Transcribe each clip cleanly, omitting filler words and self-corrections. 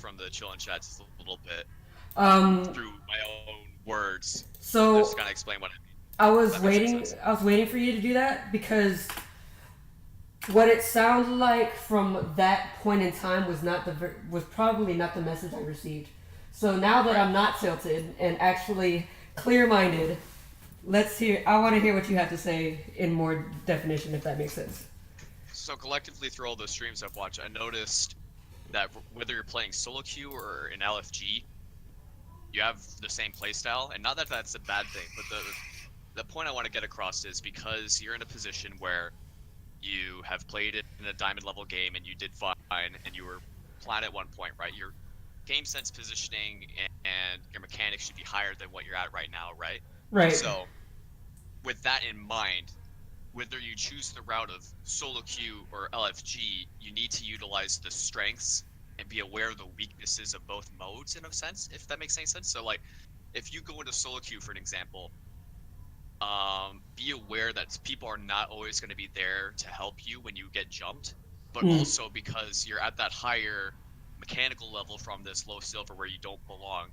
from the chillin' chats just a little bit Um, through my own words. I just so kind of explain what I mean. I If was that makes any waiting. sense. I was waiting for you to do that because what it sounded like from that point in time was probably not the message I received. So now that Right. I'm not tilted and actually clear-minded, let's hear. I want to hear what you have to say in more definition, if that makes sense. So collectively through all those streams I've watched, I noticed that whether you're playing solo queue or in LFG, you have the same playstyle, and not that that's a bad thing, but the point I want to get across is because you're in a position where you have played it in a diamond level game and you did fine and you were plat at one point, right? Your game sense positioning and your mechanics should be higher than what you're at right now, right? Right. So with that in mind, whether you choose the route of solo queue or LFG, you need to utilize the strengths and be aware of the weaknesses of both modes in a sense, if that makes any sense. So like if you go into solo queue for an example, be aware that people are not always going to be there to help you when you get jumped, but Mm. also because you're at that higher mechanical level from this low silver where you don't belong,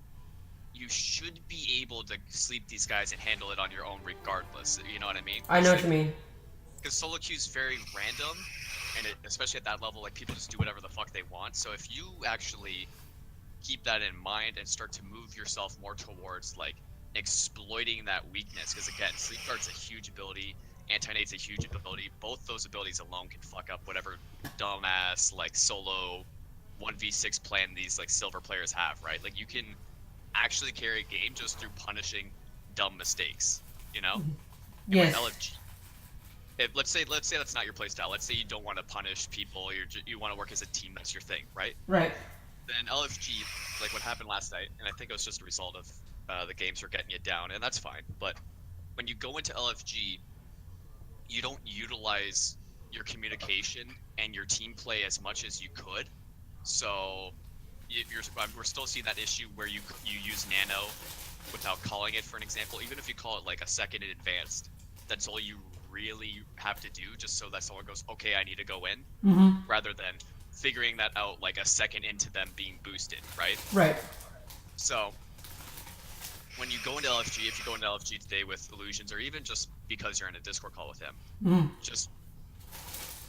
you should be able to sleep these guys and handle it on your own regardless. You know what I mean? I know what you mean. Because solo queue is very random, and especially at that level, like people just do whatever the fuck they want. So if you actually keep that in mind and start to move yourself more towards like exploiting that weakness, because again, sleep guard's a huge ability, anti-nate's a huge ability. Both those abilities alone can fuck up whatever dumbass like solo 1v6 plan these like silver players have, right? Like you can actually carry a game just through punishing dumb mistakes, you know? And with Yes. LFG, let's say that's not your playstyle. Let's say you don't want to punish people. You want to work as a team. That's your thing, right? Right. Then LFG, like what happened last night, and I think it was just a result of the games were getting you down, and that's fine. But when you go into LFG, you don't utilize your communication and your team play as much as you could. So we're still seeing that issue where you use nano without calling it, for an example. Even if you call it like a second in advanced, that's all you really have to do, just so that someone goes, okay, I need to go in, Mm-hmm. rather than figuring that out like a second into them being boosted, right? Right. So when you go into LFG, if you go into LFG today with illusions, or even just because you're in a Discord call with him, Mm-hmm. just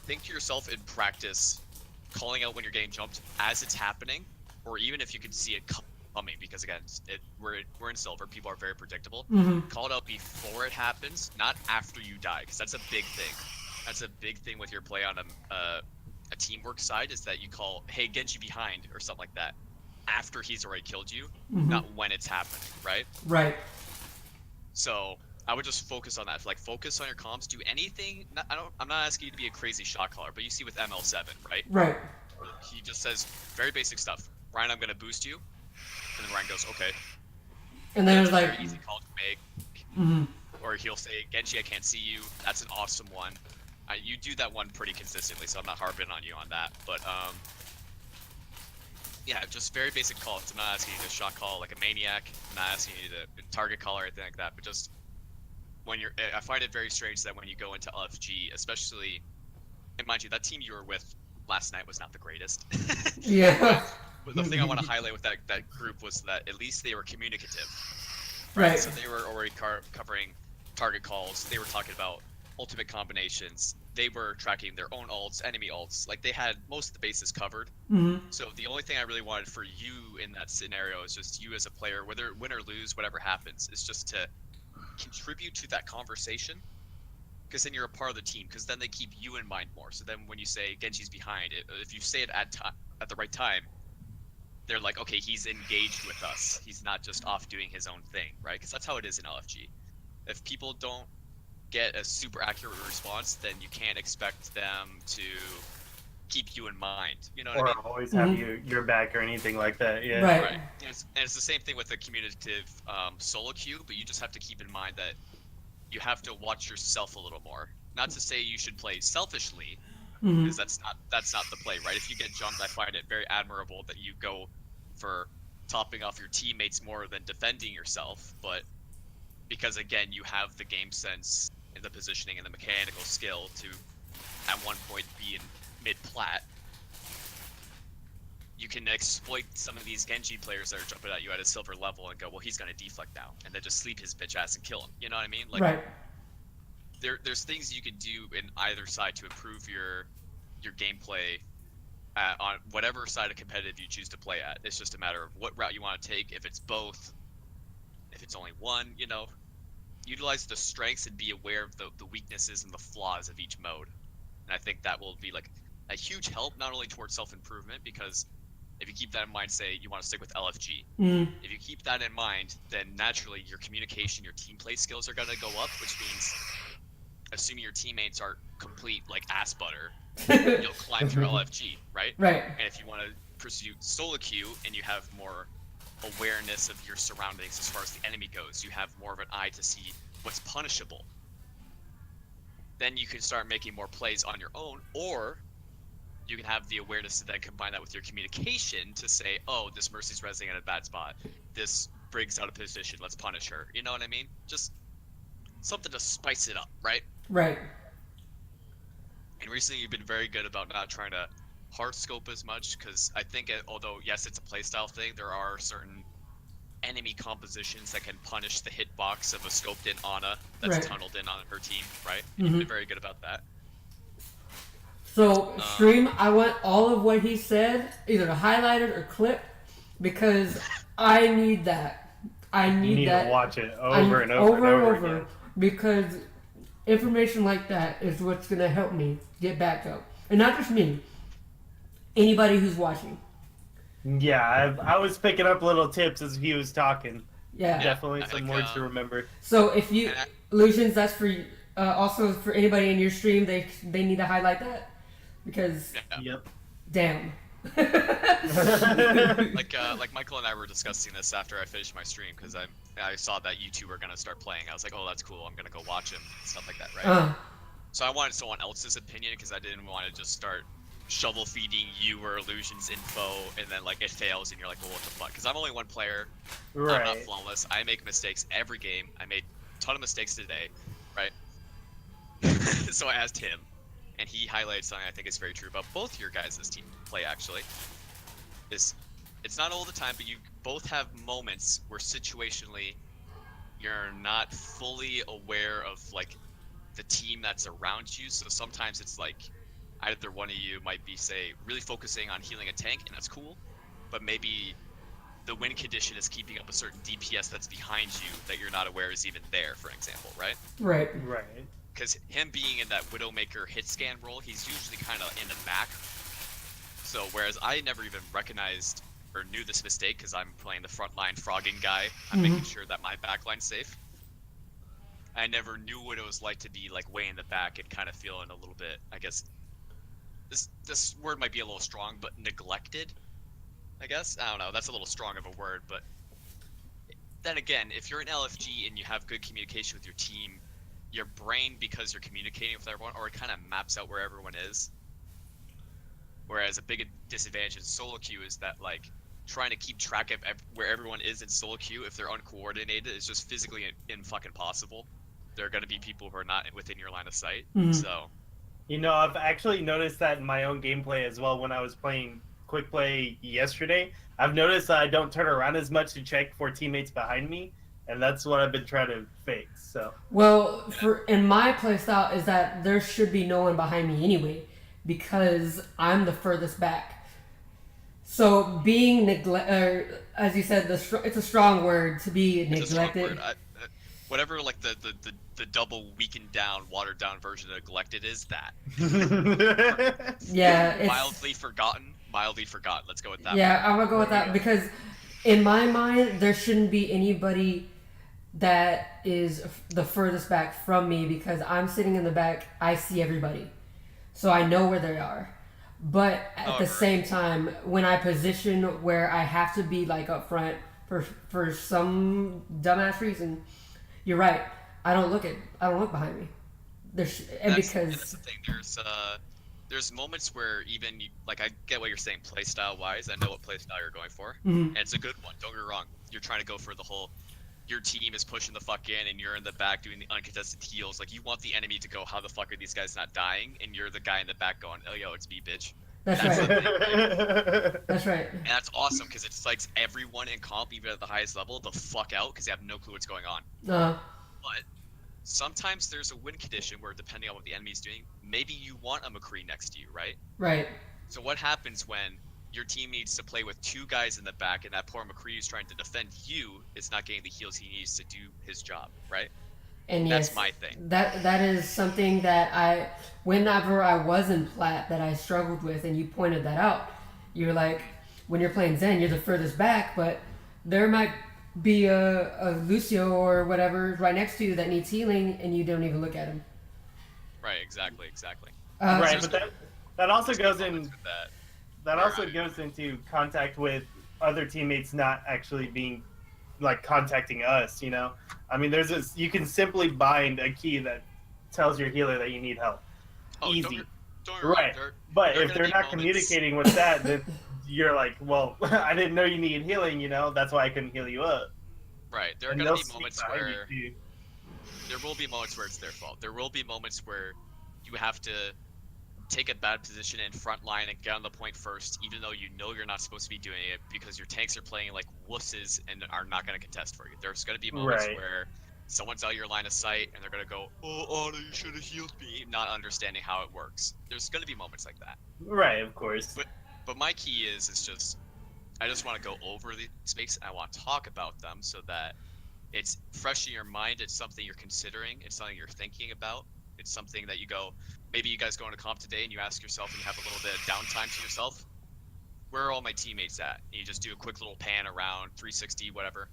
think to yourself in practice, calling out when you're getting jumped as it's happening, or even if you can see it coming, because again, we're in silver, people are very predictable. Mm-hmm. Call it out before it happens, not after you die, because that's a big thing. That's a big thing with your play on a teamwork side, is that you call, hey, Genji behind, or something like that, after he's already killed you, Mm-hmm. not when it's happening, right? Right. So I would just focus on that. Like focus on your comms. Do anything. I'm not asking you to be a crazy shot caller, but you see with ML7, right? Right. He just says very basic stuff. Ryan, I'm gonna boost you, and then Ryan goes, okay. And And then it it's was a like, very easy call to make. mm-hmm. Or he'll say, Genji, I can't see you. That's an awesome one. You do that one pretty consistently, so I'm not harping on you on that. But yeah, just very basic calls. I'm not asking you to shot call like a maniac. I'm not asking you to target call or anything like that. But just when you're, I find it very strange that when you go into LFG, especially, and mind you, that team you were with last night was not the greatest. Yeah. but the thing I want to highlight with that group was that at least they were communicative, right? Right. So they were already covering target calls. They were talking about ultimate combinations. They were tracking their own ults, enemy ults. Like they had most of the bases covered. Mm-hmm. So the only thing I really wanted for you in that scenario is just you as a player, whether win or lose, whatever happens, is just to contribute to that conversation, because then you're a part of the team, because then they keep you in mind more. So then when you say Genji's behind it, if you say it at the right time, they're like, okay, he's engaged with us. He's not just off doing his own thing, right? Because that's how it is in LFG. If people don't get a super accurate response, then you can't expect them to keep you in mind. You know what I Or mean? always have Mhm. your back or anything like that. Yeah. Right. Right. And it's the same thing with the communicative solo queue, but you just have to keep in mind that you have to watch yourself a little more. Not to say you should play selfishly, Mm-hmm. because that's not the play, right? If you get jumped, I find it very admirable that you go for topping off your teammates more than defending yourself. But because again, you have the game sense and the positioning and the mechanical skill to, at one point, be in mid plat, you can exploit some of these Genji players that are jumping at you at a silver level and go, well, he's gonna deflect now, and then just sleep his bitch ass and kill him. You know what I mean? Like, Right. there's things you can do in either side to improve your gameplay on whatever side of competitive you choose to play at. It's just a matter of what route you want to take. If it's both, if it's only one, utilize the strengths and be aware of the weaknesses and the flaws of each mode. And I think that will be like a huge help, not only towards self-improvement, because if you keep that in mind, say you want to stick with LFG, if you keep that in mind, then naturally your communication, your team play skills are going to go up, which means assuming your teammates are complete like ass butter, you'll climb through LFG, right? Right. And if you want to pursue solo queue and you have more awareness of your surroundings as far as the enemy goes, you have more of an eye to see what's punishable, then you can start making more plays on your own, or you can have the awareness to then combine that with your communication to say, oh, this Mercy's rezzing at a bad spot, this Brig's out of position, let's punish her. You know what I mean? Just something to spice it up, right? Right. And recently you've been very good about not trying to hard scope as much, because I think although yes, it's a playstyle thing, there are certain enemy compositions that can punish the hitbox of a scoped in Ana that's Right. tunneled in on her team, right? You've been very good about that. So, stream, I want all of what he said either highlighted or clipped because I need that. I You need need that. to watch it over and over and over again. because information like that is what's going to help me get back up. And not just me, anybody who's watching. Yeah, I was picking up little tips as he was talking. Yeah. Definitely I some think, words to remember. So if you, And Illusions, that's for you. Also for anybody in your stream, they need to highlight that because Yep. damn. like Michael and I were discussing this after I finished my stream, because I saw that you two were gonna start playing. I was like, oh, that's cool. I'm gonna go watch him, stuff like that, right? So I wanted someone else's opinion because I didn't want to just start shovel feeding you or Illusions info and then like it fails and you're like, well, what the fuck? Because I'm only one player. I'm not Right. flawless. I make mistakes every game. I made a ton of mistakes today, right? So I asked him, and he highlighted something I think is very true about both your guys' team play. Actually, it's not all the time, but you both have moments where situationally you're not fully aware of like the team that's around you. So sometimes it's like either one of you might be, say, really focusing on healing a tank, and that's cool, but maybe the win condition is keeping up a certain DPS that's behind you that you're not aware is even there, for example, right? Right. Right. Because him being in that Widowmaker hit scan role, he's usually kind of in the back. So whereas I never even recognized or knew this mistake because I'm playing the frontline frogging guy, I'm making sure that my backline's safe. I never knew what it was like to be like way in the back and kind of feeling a little bit, I guess, this word might be a little strong, but neglected, I guess. I don't know, that's a little strong of a word, but then again, if you're an LFG and you have good communication with your team, your brain, because you're communicating with everyone, already kind of maps out where everyone is. Whereas a big disadvantage in solo queue is that like trying to keep track of where everyone is in solo queue, if they're uncoordinated, is just physically in fucking possible. There are going to be people who are not within your line of sight. So You know, I've actually noticed that in my own gameplay as well. When I was playing quick play yesterday, I've noticed that I don't turn around as much to check for teammates behind me, and that's what I've been trying to fix. So Well, in my playstyle is that there should be no one behind me anyway, because I'm the furthest back. So being as you said, it's a strong word to be it's a strong neglected. word. Whatever like the double weakened down, watered down version of neglected is that. Yeah, it's, Mildly forgotten. Let's go with that. yeah, I'm gonna go with There we that go. because in my mind there shouldn't be anybody that is the furthest back from me because I'm sitting in the back. I see everybody, so I know where they are. But at the However, same time, when I position where I have to be like up front for some dumbass reason, you're right. I don't look behind me. And that's because the thing. There's moments where even like I get what you're saying playstyle wise. I know what playstyle you're going for, and it's a good one. Don't get me wrong. You're trying to go for the whole. Your team is pushing the fuck in, and you're in the back doing the uncontested heals. Like you want the enemy to go, how the fuck are these guys not dying? And you're the guy in the back going, oh yo, it's me, bitch. That's That's the right. thing, right? That's right. And that's awesome because it psychs everyone in comp, even at the highest level, the fuck out because they have no clue what's going on. Uh, But sometimes there's a win condition where, depending on what the enemy's doing, maybe you want a McCree next to you, right? right. So what happens when your team needs to play with two guys in the back and that poor McCree is trying to defend you is not getting the heals he needs to do his job, right? And That's yes, my thing. that is something that whenever I was in plat, that I struggled with, and you pointed that out. You're like, when you're playing Zen, you're the furthest back, but there might be a Lucio or whatever right next to you that needs healing, and you don't even look at him. Right, exactly. Right, There's but that also goes moments in with that. that Where also goes into contact with other teammates not actually being like contacting us. I mean, there's this. You can simply bind a key that tells your healer that you need help. Oh, Easy, don't get me wrong. right? But There are if gonna they're be not moments. communicating with that, then you're like, well, I didn't know you needed healing. That's why I couldn't heal you up. Right, there are And gonna they'll be sneak moments behind where you too. there will be moments where it's their fault. There will be moments where you have to take a bad position in front line and get on the point first, even though you know you're not supposed to be doing it because your tanks are playing like wusses and are not going to contest for you. There's going to be moments Right. where someone's out your line of sight and they're going to go, "Oh, Anna, you should have healed me," not understanding how it works. There's going to be moments like that. Right, of course. But my key is just I just want to go over these mistakes and I want to talk about them so that it's fresh in your mind. It's something you're considering. It's something you're thinking about. It's something that you go, maybe you guys go into comp today and you ask yourself and you have a little bit of downtime to yourself. Where are all my teammates at? And you just do a quick little pan around 360, whatever.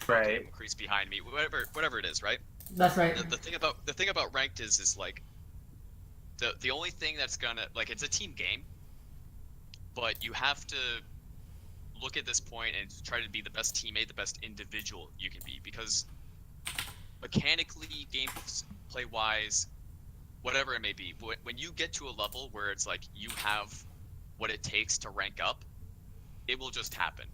Right. Okay, increase behind me, whatever it is, right? That's right. The thing about ranked is like the only thing that's gonna like it's a team game, but you have to look at this point and try to be the best teammate, the best individual you can be, because mechanically, gameplay wise, whatever it may be, when you get to a level where it's like you have what it takes to rank up, it will just happen.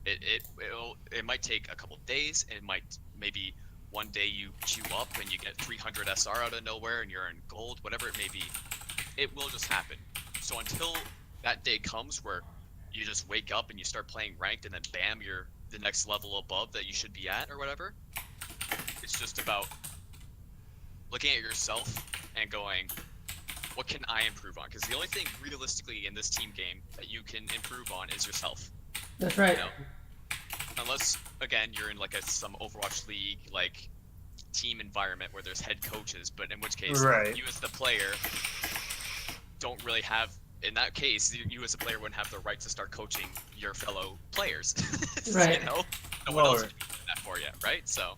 It might take a couple days. It might maybe one day you queue up and you get 300 SR out of nowhere and you're in gold, whatever it may be. It will just happen. So until that day comes where you just wake up and you start playing ranked and then bam, you're the next level above that you should be at or whatever. It's just about looking at yourself and going, what can I improve on? Because the only thing realistically in this team game that you can improve on is yourself. That's right. You know? Unless, again, you're in like some Overwatch League like team environment where there's head coaches, but in which case Right. you as the player don't really have. In that case, you as a player wouldn't have the right to start coaching your fellow players. Right. You know, no one else Lord. would be doing that for you, right? So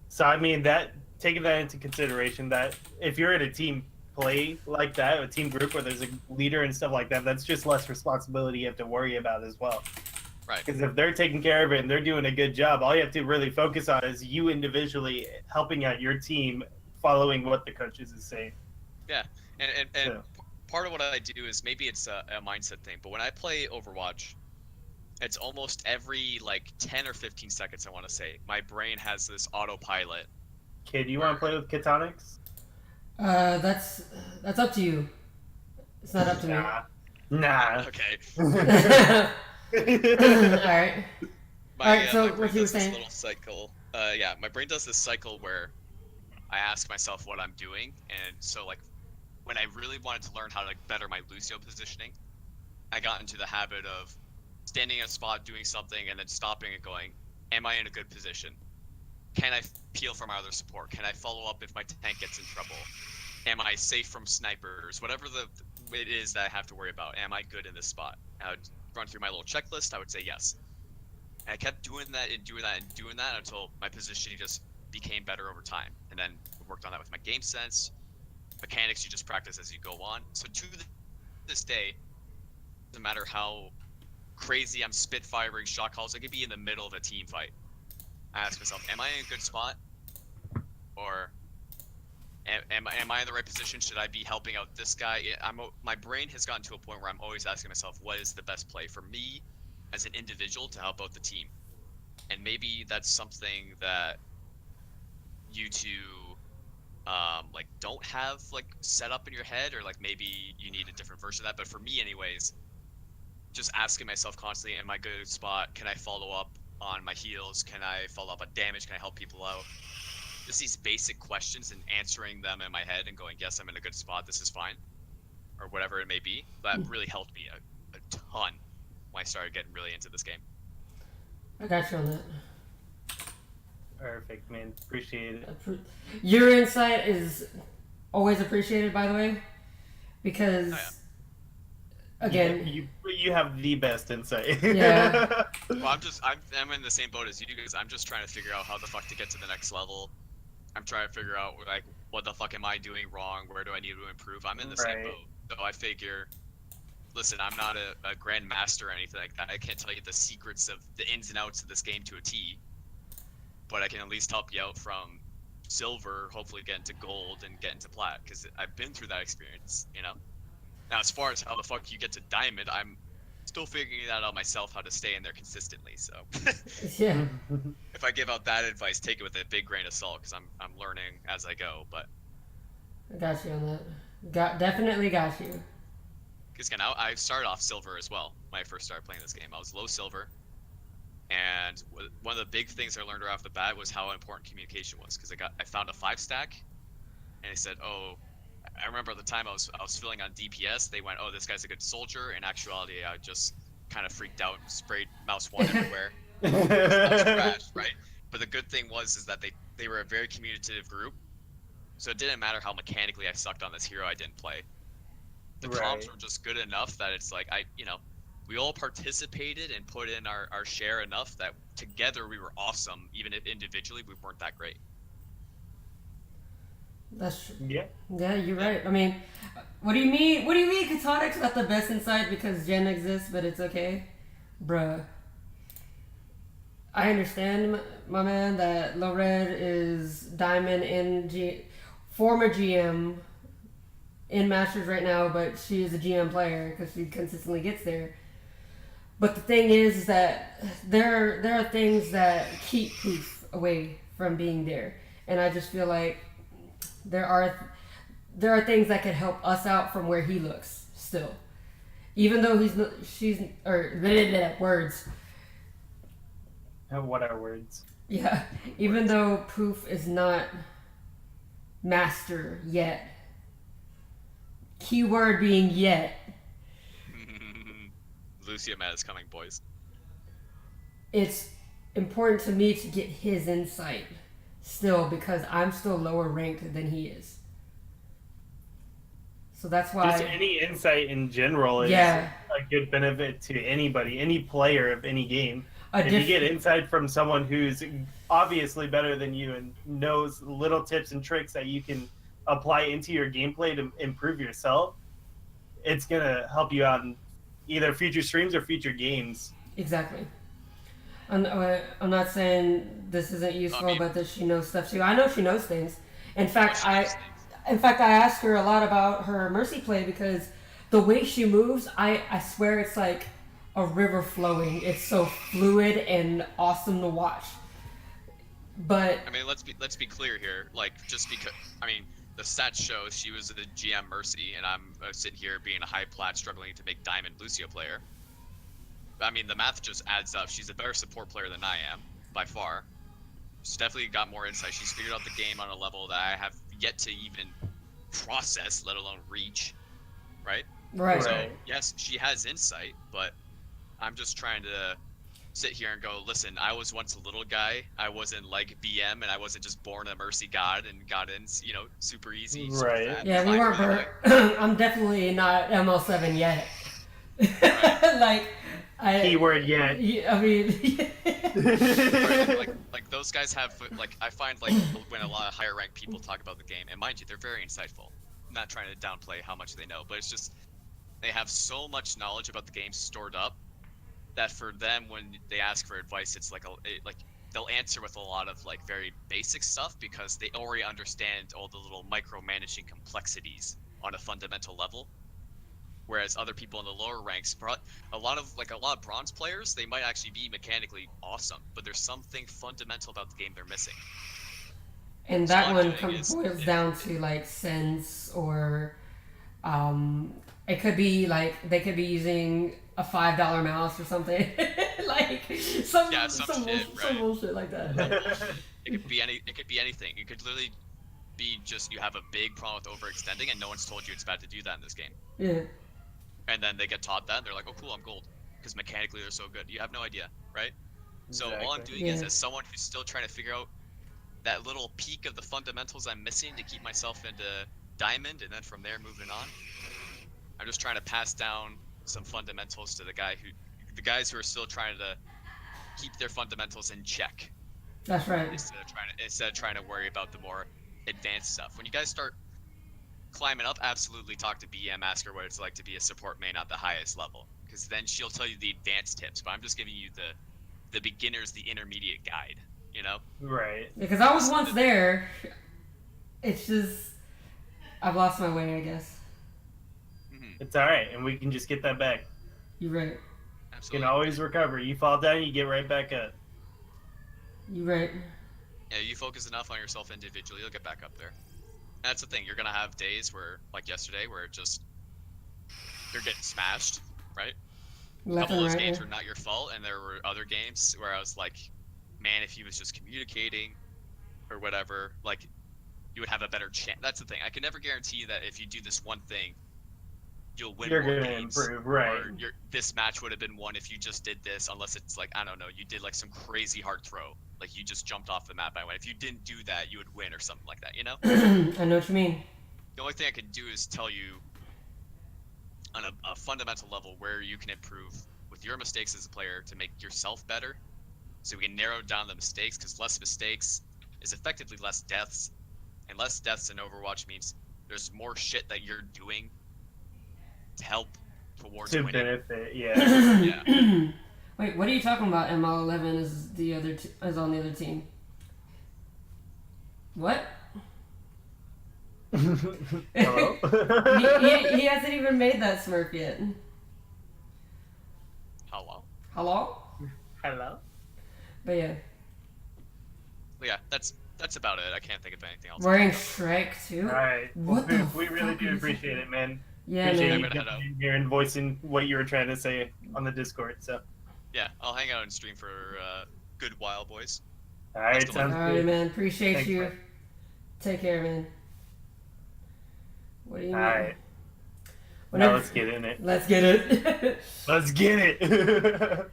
So I mean that taking that into consideration, that if you're in a team play like that, a team group where there's a leader and stuff like that, that's just less responsibility you have to worry about as well. right. Because if they're taking care of it and they're doing a good job, all you have to really focus on is you individually helping out your team, following what the coaches is saying. And Yeah. part of what I do is maybe it's a mindset thing, but when I play Overwatch, it's almost every like 10 or 15 seconds, I want to say, my brain has this autopilot. Kid, you want to play with Catonics? That's up to you. It's not up to me. Nah. Okay. All right. Alright, so My brain what you were does this saying? little cycle. Yeah, my brain does this cycle where I ask myself what I'm doing, and so like when I really wanted to learn how to better my Lucio positioning, I got into the habit of standing in a spot, doing something, and then stopping and going, am I in a good position? Can I peel for my other support? Can I follow up if my tank gets in trouble? Am I safe from snipers? Whatever it is that I have to worry about, am I good in this spot? I would run through my little checklist. I would say yes. And I kept doing that and doing that and doing that until my positioning just became better over time. And then worked on that with my game sense. Mechanics you just practice as you go on. So to this day, no matter how crazy I'm spitfiring shot calls, I could be in the middle of a team fight. I ask myself, am I in a good spot? Or am I in the right position? Should I be helping out this guy? My brain has gotten to a point where I'm always asking myself, what is the best play for me as an individual to help out the team? And maybe that's something that you two like don't have like set up in your head, or like maybe you need a different version of that. But for me, anyways, just asking myself constantly, am I good spot? Can I follow up on my heals? Can I follow up on damage? Can I help people out? Just these basic questions and answering them in my head and going, yes, I'm in a good spot. This is fine, or whatever it may be. That really helped me a ton when I started getting really into this game. I got you on that. Perfect, man. Appreciate it. Your insight is always appreciated, by the way, because again, you have the best insight. Yeah. Well, I'm in the same boat as you guys. I'm just trying to figure out how the fuck to get to the next level. I'm trying to figure out like what the fuck am I doing wrong? Where do I need to improve? I'm in the same boat. So I figure, listen, I'm not a grandmaster or anything like that. I can't tell you the secrets of the ins and outs of this game to a T, but I can at least help you out from silver, hopefully get into gold and get into plat, because I've been through that experience, you know? Now, as far as how the fuck you get to diamond, I'm still figuring that out myself, how to stay in there consistently, so. Yeah. If I give out that advice, take it with a big grain of salt, because I'm learning as I go, but. I got you on that. Definitely got you. Because again, I started off silver as well when I first started playing this game. I was low silver, and one of the big things I learned right off the bat was how important communication was. Because I found a 5-stack, and they said, oh, I remember at the time I was filling on DPS. They went, oh, this guy's a good soldier. In actuality, I just kind of freaked out and sprayed mouse one everywhere. I was crashed, right? But the good thing was that they were a very communicative group, so it didn't matter how mechanically I sucked on this hero I didn't play. The comms were just good enough that it's like we all participated and put in our share enough that together we were awesome, even if individually we weren't that great. That's true. Yeah. Yeah, you're right. I mean, what do you mean? What do you mean Katonic's not the best inside because Gen exists, but it's okay? Bruh. I understand, my man, that Low Red is Diamond in former GM in Masters right now, but she is a GM player because she consistently gets there. But the thing is that there are things that keep Poof away from being there, and I just feel like there are things that could help us out from where he looks still, even though words. What are words? Yeah, even though Poof is not master yet. Keyword being yet. Lucia Matt is coming, boys. It's important to me to get his insight still because I'm still lower ranked than he is. So that's why. Just any insight in general is a good benefit to anybody, any player of any game. If you get insight from someone who's obviously better than you and knows little tips and tricks that you can apply into your gameplay to improve yourself, it's going to help you out in either future streams or future games. Exactly. I'm not saying this isn't useful, but that she knows stuff too. I know she knows things. In fact, I asked her a lot about her Mercy play because the way she moves, I swear it's like a river flowing. It's so fluid and awesome to watch. But I mean, let's be clear here. Like, just because the stats show she was a GM Mercy, and I'm sitting here being a high plat struggling to make Diamond Lucio player. I mean, the math just adds up. She's a better support player than I am, by far. She's definitely got more insight. She's figured out the game on a level that I have yet to even process, let alone reach. Right? Right. So, yes, she has insight, but I'm just trying to sit here and go, listen, I was once a little guy. I wasn't like BM, and I wasn't just born a Mercy god and got in, super easy. Super fat, yeah, we weren't. I'm definitely not ML7 yet. Right. Keyword yet. I mean, like those guys have I find when a lot of higher ranked people talk about the game, and mind you, they're very insightful. I'm not trying to downplay how much they know, but it's just they have so much knowledge about the game stored up that for them, when they ask for advice, it's they'll answer with a lot of very basic stuff because they already understand all the little micromanaging complexities on a fundamental level. Whereas other people in the lower ranks, a lot of bronze players, they might actually be mechanically awesome, but there's something fundamental about the game they're missing. And So all that I'm one doing is boils if down to like sense or it could be like they could be using a $5 mouse or something like yeah, some shit, some right? bullshit like that. Some bullshit. It could be any. It could be anything. It could literally be just you have a big problem with overextending, and no one's told you it's bad to do that in this game. Yeah, And then they get taught that, and they're like, "Oh, cool, I'm gold," because mechanically they're so good. You have no idea, right? So all I'm Exactly. doing is, yeah, as someone who's still trying to figure out that little peak of the fundamentals I'm missing to keep myself into diamond, and then from there moving on, I'm just trying to pass down some fundamentals to the guys who are still trying to keep their fundamentals in check that's right. instead of trying to worry about the more advanced stuff. When you guys start climbing up, absolutely talk to BM, ask her what it's like to be a support main at the highest level, because then she'll tell you the advanced tips. But I'm just giving you the beginners, the intermediate guide. You know, Right. Because I was just once there. It's just I've lost my way, I guess. It's all right, and we can just get that back. You're right. You absolutely. can always recover. You fall down, you get right back up. You're right. Yeah, you focus enough on yourself individually, you'll get back up there. That's the thing. You're gonna have days where, like yesterday, where just you're getting smashed, right? A Left couple of and those right. games Yeah. were not your fault, and there were other games where I was like, man, if he was just communicating or whatever, like you would have a better chance. That's the thing. I can never guarantee that if you do this one thing, you'll win You're more gonna games. improve, right? Or this match would have been won if you just did this, unless it's like, I don't know, you did like some crazy hard throw, like you just jumped off the map by one. If you didn't do that, you would win or something like that. You know. I know what you mean. The only thing I can do is tell you on a fundamental level where you can improve with your mistakes as a player to make yourself better, so we can narrow down the mistakes, because less mistakes is effectively less deaths, and less deaths in Overwatch means there's more shit that you're doing to help towards To winning. benefit, yeah. Yeah. Wait, what are you talking about? ML11 is the other is on the other team. What? Hello. He hasn't even made that Smurf yet. Hello. Hello? Hello. But yeah, But yeah, that's about it. I can't think of anything else. wearing Shrek too. All right. What Well, the we really fuck do is appreciate it? it, man. Yeah, Appreciate I'm you man. gonna head out. coming in here and voicing what you were trying to say on the Discord. So, Yeah, I'll hang out and stream for a good while, boys. all right, Best of luck. sounds Alright, good. man. Appreciate Thanks, you. man. Take care, man. What do you All mean? right. Now Whenever- let's get in it. Let's get it. Let's get it.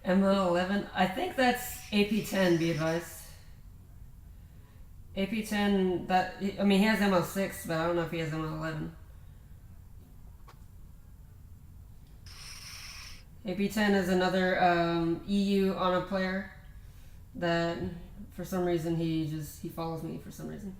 ML11. I think that's AP10. Be advised. AP10. I mean, he has ML6, but I don't know if he has ML11. AP10 is another EU honor player that, for some reason, he follows me for some reason.